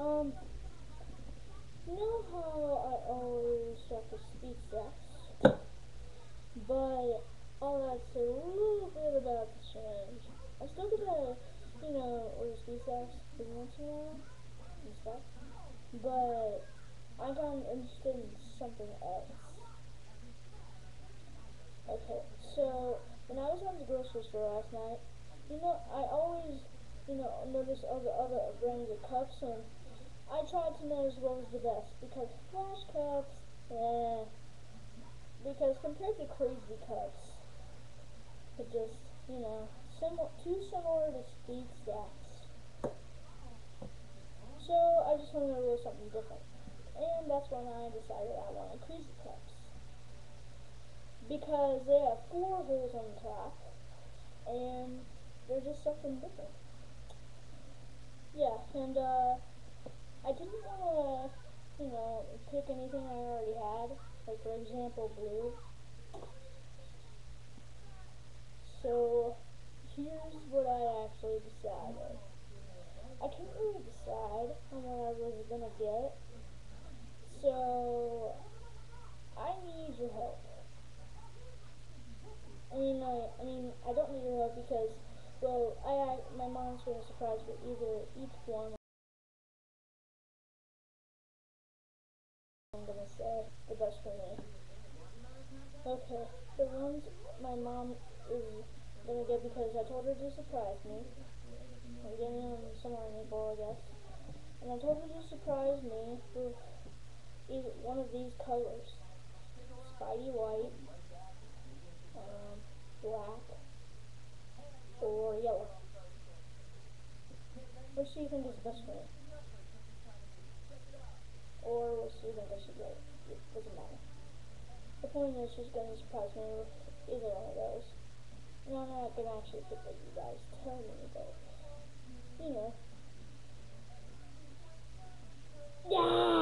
You know how I always start with speed steps, but all that's a little bit about to change. I still get to, order speed steps every once in a while and stuff, but I got interested in something else. Okay, so when I was at the grocery store last night, I always, notice all the other brands of cups, and I tried to notice what was the best, because Flash cups, because compared to Crazy cups, it just, too similar to Speed Stacks. So I just wanted to do something different, and that's when I decided I wanted Crazy cups, because they have 4 holes on the top, and they're just something different. Yeah, and I didn't want to, pick anything I already had, like for example, blue. So here's what I actually decided. I couldn't really decide on what I was gonna get, so I need your help. I don't need your help because, well, my mom's gonna surprise me either each one. I'm gonna say the best for me. Okay, the ones my mom is gonna get because I told her to surprise me. I'm getting them somewhere in April, I guess. And I told her to surprise me with either one of these colors: Spidey White, black, or yellow. Which do you think is best for me? Or which do you think I should get? It doesn't matter. The point is she's going to surprise me with either one of those. And I'm not going to actually pick what you guys tell me, but, Yeah!